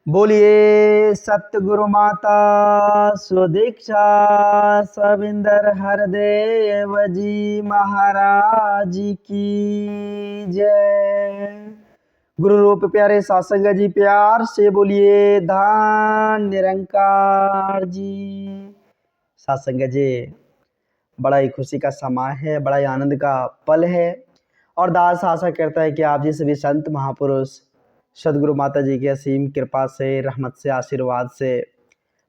बोलिए सतगुरु माता सुदीक्षा सविंदर हरदेव जी महाराज की जय। गुरु रूप प्यारे सासंग जी प्यार से बोलिए धान निरंकार जी। सासंग जी बड़ा ही खुशी का समय है, बड़ा ही आनंद का पल है और दास आशा करता है कि आप जी सभी संत महापुरुष सदगुरु माता जी की असीम कृपा से, रहमत से, आशीर्वाद से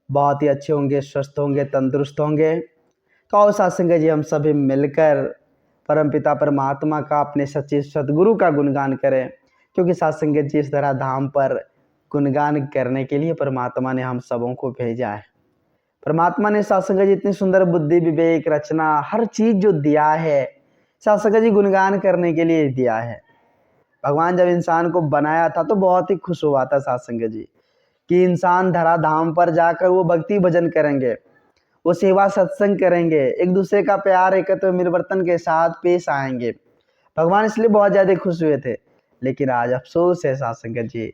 बहुत ही अच्छे होंगे, स्वस्थ होंगे, तंदुरुस्त होंगे। तो आओ सत्संग जी हम सभी मिलकर परमपिता परमात्मा का, अपने सच्चे सदगुरु का गुणगान करें, क्योंकि सत्संग जी इस तरह धाम पर गुणगान करने के लिए परमात्मा ने हम सबों को भेजा है। परमात्मा ने सत्संग जी इतनी सुंदर बुद्धि, विवेक, रचना, हर चीज जो दिया है सत्संग जी गुणगान करने के लिए दिया है। भगवान जब इंसान को बनाया था तो बहुत ही खुश हुआ था सत्संग जी कि इंसान धरा धाम पर जाकर वो भक्ति भजन करेंगे, वो सेवा सत्संग करेंगे, एक दूसरे का प्यार एकत्र मिलवर्तन के साथ पेश आएंगे। भगवान इसलिए बहुत ज्यादा खुश हुए थे। लेकिन आज अफसोस है सत्संग जी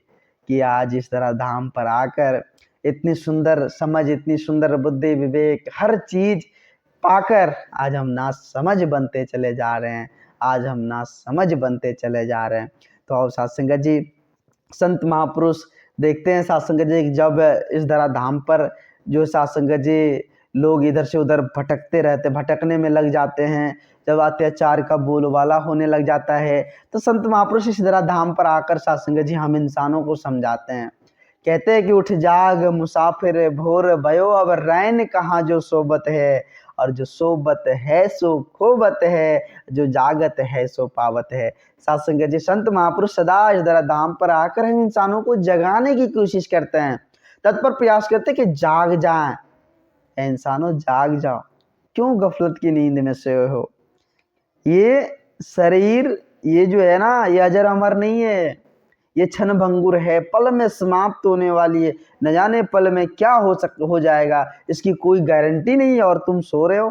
कि आज इस तरह धाम पर आकर इतनी सुंदर समझ, इतनी सुंदर बुद्धि, विवेक, हर चीज पाकर आज हम ना समझ बनते चले जा रहे हैं, आज हम ना समझ बनते चले जा रहे हैं। तो अब सत्संग जी संत महापुरुष देखते हैं सत्संग जी जब इस धरा धाम पर जो सत्संग जी लोग इधर से उधर भटकते रहते, भटकने में लग जाते हैं, जब अत्याचार का बोलबाला होने लग जाता है तो संत महापुरुष इस धरा धाम पर आकर सत्संग जी हम इंसानों को समझाते हैं। कहते हैं कि उठ जाग मुसाफिर भोर भयो, अब रैन कहाँ जो सोबत है, और जो सोबत है सो खोबत है, जो जागत है सो पावत है। सत्संग जी संत महापुरुष सदा इस तरह धाम पर आकर हम इंसानों को जगाने की कोशिश करते हैं, तत्पर प्रयास करते हैं कि जाग जाएं। इंसानों जाग जाओ, क्यों गफलत की नींद में सोए हो। ये शरीर ये जो है ना, ये अजर अमर नहीं है, ये क्षण भंगुर है, पल में समाप्त होने वाली है। न जाने पल में क्या हो जाएगा, इसकी कोई गारंटी नहीं है और तुम सो रहे हो।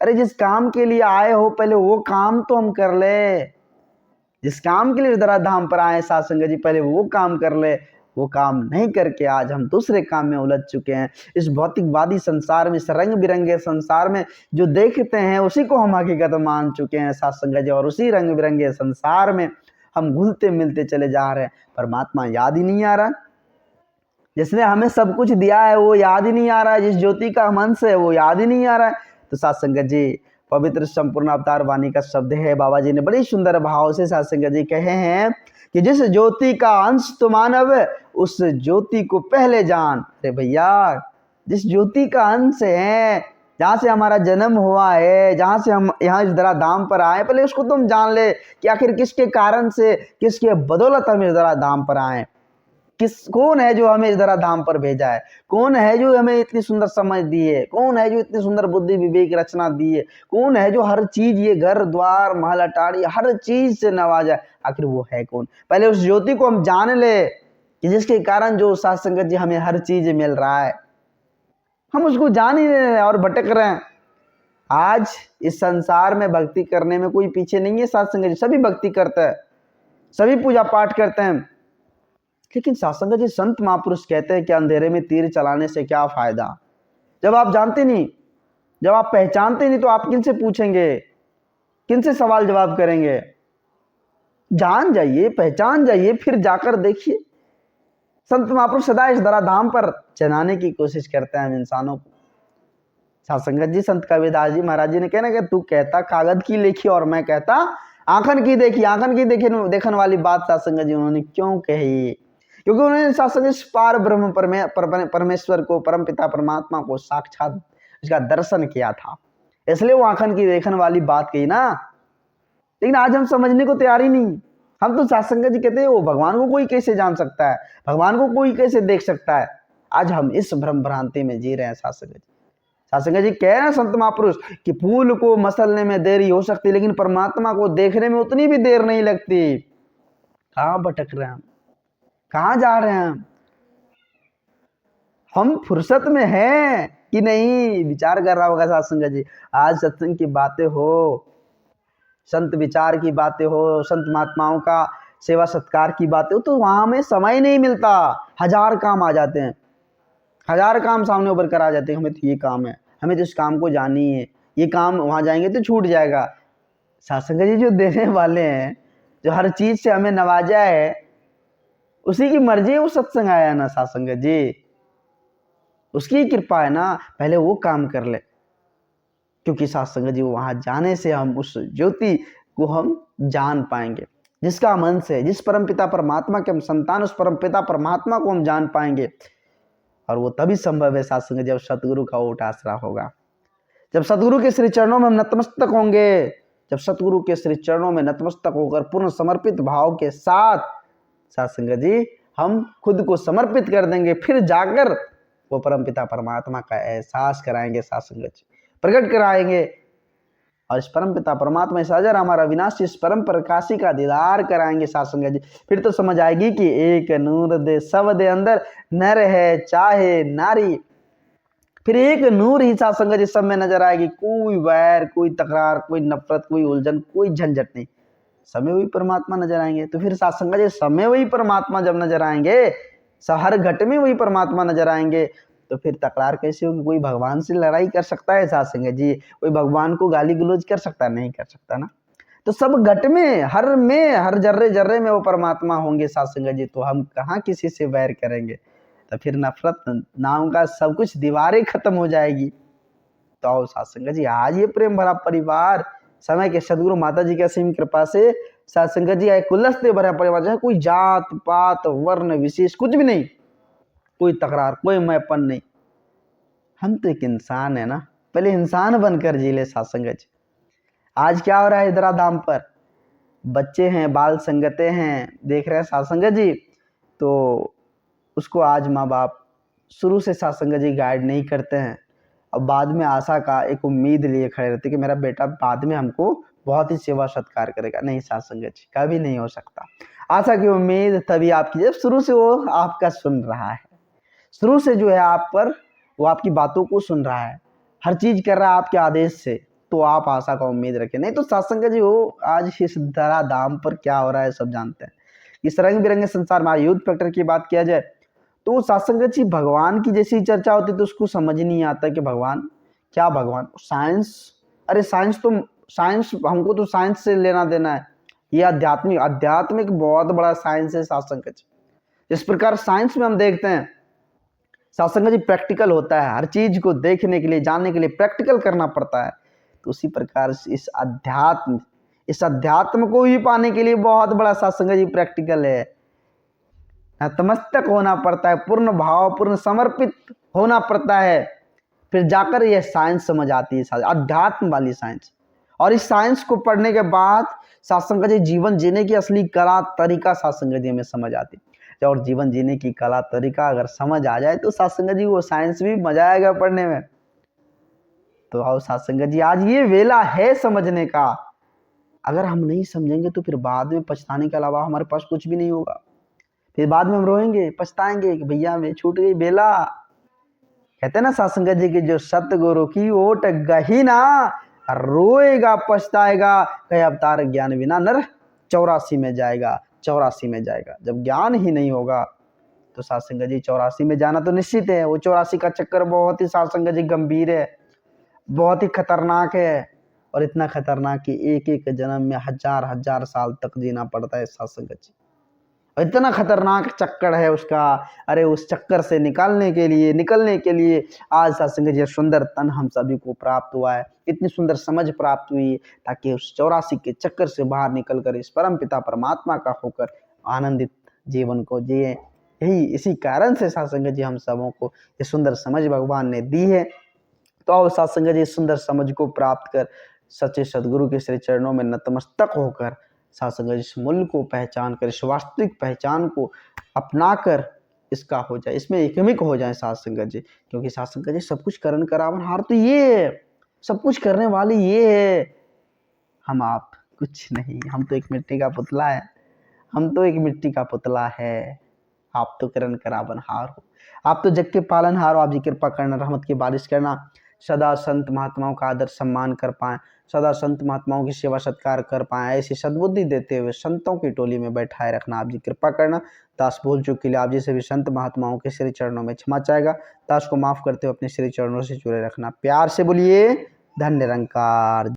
अरे जिस काम के लिए आए हो पहले वो काम तो हम कर ले। जिस काम के लिए धरा धाम पर आए सत्संग जी, पहले वो काम कर ले। वो काम नहीं करके आज हम दूसरे काम में उलझ चुके हैं। इस भौतिकवादी संसार में, इस रंग बिरंगे संसार में जो देखते हैं उसी को हम हकीकत मान चुके हैं सत्संग जी, और उसी रंग बिरंगे संसार में हम घुलते मिलते चले जा रहे हैं। परमात्मा याद ही नहीं आ रहा, जिसने हमें सब कुछ दिया है वो याद ही नहीं आ रहा है, जिस ज्योति का हम अंश है वो याद ही नहीं आ रहा है। तो सत्संग जी पवित्र संपूर्ण अवतार वाणी का शब्द है, बाबा जी ने बड़ी सुंदर भाव से सत्संग जी कहे हैं कि जिस ज्योति का अंश तो मानव, उस ज्योति को पहले जान। अरे भैया, जिस ज्योति का अंश है, जहाँ से हमारा जन्म हुआ है, जहाँ से हम यहाँ इस धरा धाम पर आए, पहले उसको तुम जान ले कि आखिर किसके कारण से, किसके बदौलत हम इस धरा धाम पर आए। कौन है जो हमें इस धरा धाम पर भेजा है, कौन है जो हमें इतनी सुंदर समझ दी है, कौन है जो इतनी सुंदर बुद्धि विवेक रचना दी है, कौन है जो हर चीज, ये घर द्वार महल अटारी हर चीज से नवाजा है। आखिर वो है कौन। पहले उस ज्योति को हम जान ले कि जिसके कारण जो साथ संगत जी हमें हर चीज मिल रहा है, हम उसको जान ही नहीं रहे और भटक रहे हैं। आज इस संसार में भक्ति करने में कोई पीछे नहीं है साथ संगत जी, सभी भक्ति करते हैं, सभी पूजा पाठ करते हैं। लेकिन सत्संग जी संत महापुरुष कहते हैं कि अंधेरे में तीर चलाने से क्या फायदा। जब आप जानते नहीं, जब आप पहचानते नहीं तो आप किन से पूछेंगे, किन से सवाल जवाब करेंगे। जान जाइए, पहचान जाइए, फिर जाकर देखिए। संत महापुरुष सदा इस धरा धाम पर चलाने की कोशिश करते हैं हम इंसानों को। सत्संगत जी संत कबीरदास जी महाराज जी ने कहना कि तू कहता कागज की लेखी और मैं कहता आंखन की देखी। आंखन की देखन वाली बात सत्संगत जी उन्होंने क्यों कही, क्योंकि उन्होंने सत्संग पार ब्रह्म परमेश्वर को, परमपिता परमात्मा को साक्षात इसका दर्शन किया था, इसलिए वो आंखन की देखन वाली बात कही ना। लेकिन आज हम समझने को तैयार ही नहीं। हम तो सत्संग जी कहते हैं वो भगवान को कोई कैसे जान सकता है, भगवान को कोई कैसे देख सकता है। आज हम इस भ्रम भ्रांति में जी रहे हैं। सत्संग जी, सत्संग जी कह रहे हैं संत महापुरुष कि फूल को मसलने में देरी हो सकती, लेकिन परमात्मा को देखने में उतनी भी देर नहीं लगती। कहाँ भटक रहे हैं, कहाँ जा रहे हैं हम फुर्सत में हैं कि नहीं, विचार कर रहा होगा सत्संग जी। आज सत्संग की बातें हो, संत विचार की बातें हो, संत महात्माओं का सेवा सत्कार की बातें हो तो वहाँ हमें समय नहीं मिलता, हजार काम आ जाते हैं, हजार काम सामने ऊपर करा जाते हैं, हमें तो ये काम है, हमें तो इस काम को जाननी है, ये काम वहाँ जाएंगे तो छूट जाएगा। सत्संग जी जो देने वाले हैं, जो हर चीज से हमें नवाजा है, उसी की मर्जी है वो सत्संग आया ना सत्संग जी, उसकी कृपा है ना, पहले वो काम कर ले, क्योंकि सत्संग जी वहां जाने से हम उस ज्योति को हम जान पाएंगे, जिसका मन से, जिस परमपिता परमात्मा के हम संतान, उस परमपिता परमात्मा को हम जान पाएंगे। और वो तभी संभव है सत्संग जब सतगुरु का ओट आसरा होगा, जब सतगुरु के श्री चरणों में हम नतमस्तक होंगे, जब सतगुरु के श्री चरणों में नतमस्तक होकर पूर्ण समर्पित भाव के साथ सत्संग जी हम खुद को समर्पित कर देंगे, फिर जाकर वो परमपिता परमात्मा का एहसास कराएंगे सत्संग जी, प्रकट कराएंगे। और इस परमपिता परमात्मा इस अजर हमारा विनाशी इस परम प्रकाशी का दीदार कराएंगे सत्संग जी। फिर तो समझ आएगी कि एक नूर दे सब दे अंदर, नर है चाहे नारी, फिर एक नूर ही सत्संग जी सब में नजर आएगी। कोई वैर, कोई तकरार, कोई नफरत, कोई उलझन, कोई झंझट नहीं, समय वही परमात्मा नजर आएंगे। तो फिर सत्संग जी समय वही परमात्मा जब नजर आएंगे, हर घट में वही परमात्मा नजर आएंगे, तो फिर तकरार कैसे होगी? कोई भगवान से लड़ाई कर सकता है सत्संग जी? कोई भगवान को गाली गलौज कर सकता है? नहीं कर सकता ना। तो सब घट में, हर जर्रे जर्रे में वो परमात्मा होंगे सत्संग जी, तो हम कहाँ किसी से वैर करेंगे? तो फिर नफरत नाम का सब कुछ दीवारें खत्म हो जाएगी। तो आओ सत्संग जी, आज ये प्रेम भरा परिवार समय के सदगुरु माता जी की असीम कृपा से सत्संग जी एक उल्लसते भरा परिवार, जहाँ कोई जात पात वर्ण विशेष कुछ भी नहीं, कोई तकरार, कोई मैपन नहीं। हम तो एक इंसान है ना, पहले इंसान बनकर जी ले सत्संग जी। आज क्या हो रहा है इधरा धाम पर? बच्चे हैं, बाल संगते हैं, देख रहे हैं सत्संग जी, तो उसको आज माँ बाप शुरू से सत्संग जी गाइड नहीं करते हैं। अब बाद में आशा का एक उम्मीद लिए खड़े रहते कि मेरा बेटा बाद में हमको बहुत ही सेवा सत्कार करेगा। नहीं सत्संग जी, कभी नहीं हो सकता। आशा की उम्मीद तभी आपकी जब शुरू से वो आपका सुन रहा है, शुरू से जो है आप पर वो आपकी बातों को सुन रहा है, हर चीज कर रहा है आपके आदेश से, तो आप आशा का उम्मीद रखें। नहीं तो सत्संग जी हो, आज इस धरा धाम पर क्या हो रहा है सब जानते हैं। इस रंग बिरंगे संसार में यूथ फैक्टर की बात किया जाए तो सत्संग जी भगवान की जैसी चर्चा होती तो उसको समझ नहीं आता कि भगवान क्या, भगवान साइंस, अरे साइंस हमको तो साइंस से लेना देना है। ये आध्यात्मिक बहुत बड़ा साइंस है सत्संग जी। जिस प्रकार साइंस में हम देखते हैं सत्संग जी प्रैक्टिकल होता है, हर चीज को देखने के लिए, जानने के लिए प्रैक्टिकल करना पड़ता है। तो उसी प्रकार इस अध्यात्म को भी पाने के लिए बहुत बड़ा सत्संग जी प्रैक्टिकल है। नतमस्तक होना पड़ता है, पूर्ण भाव, पूर्ण समर्पित होना पड़ता है, फिर जाकर यह साइंस समझ आती है, अध्यात्म वाली साइंस। और इस साइंस को पढ़ने के बाद सत्संग जी जीवन जीने की असली कला तरीका सत्संग जी में समझ आती है। और जीवन जीने की कला तरीका अगर समझ आ जाए तो सत्संग जी वो साइंस भी मजा आएगा पढ़ने में। तो आओ सत्संग जी, आज ये वेला है समझने का। अगर हम नहीं समझेंगे तो फिर बाद में पछताने के अलावा हमारे पास कुछ भी नहीं होगा। फिर बाद में हम रोएंगे, पछताएंगे कि भैया मैं छूट गई बेला। कहते ना सत्संग जी की जो सतगुरु की ओट गही ना, रोएगा पछताएगा, कहे अवतार ज्ञान बिना नर 84 में जाएगा, 84 में जाएगा। जब ज्ञान ही नहीं होगा तो सत्संग जी 84 में जाना तो निश्चित है। वो 84 का चक्कर बहुत ही सत्संग जी गंभीर है, बहुत ही खतरनाक है, और इतना खतरनाक कि एक एक जन्म में हजार हजार साल तक जीना पड़ता है सत्संग जी। इतना खतरनाक चक्कर है उसका। अरे उस चक्कर से निकलने के लिए आज सत्संग जी सुंदर तन हम सभी को प्राप्त हुआ है, इतनी सुंदर समझ प्राप्त हुई, ताकि उस 84 के चक्कर से बाहर निकलकर इस परम पिता परमात्मा का होकर आनंदित जीवन को जिए। यही इसी कारण से सत्संग जी हम सबों को ये सुंदर समझ भगवान ने दी है। तो आओ सत्संग जी सुंदर समझ को प्राप्त कर सच्चे सदगुरु के श्री चरणों में नतमस्तक होकर सत्संग जी इस मूल्य को पहचान कर, इस वास्तविक पहचान को अपना कर इसका हो जाए, इसमें एकमिक हो जाए सत्संग जी। क्योंकि सत्संग जी सब कुछ करण करावन हार तो ये है, सब कुछ करने वाली ये है। हम आप कुछ नहीं, हम तो एक मिट्टी का पुतला है, हम तो एक मिट्टी का पुतला है। आप तो करण करावन हार हो, आप तो जग के पालन हार हो। आप जी कृपा करना, रहमत की बारिश करना, सदा संत महात्माओं का आदर सम्मान कर पाए, सदा संत महात्माओं की सेवा सत्कार कर पाएं, ऐसी सद्बुद्धि देते हुए संतों की टोली में बैठाए रखना। आप जी कृपा करना। दास भूल चूक के लिए आप जी से भी संत महात्माओं के श्री चरणों में क्षमा चाहेगा। दास को माफ करते हुए अपने श्री चरणों से जुड़े रखना। प्यार से बोलिए धन्य निरंकार।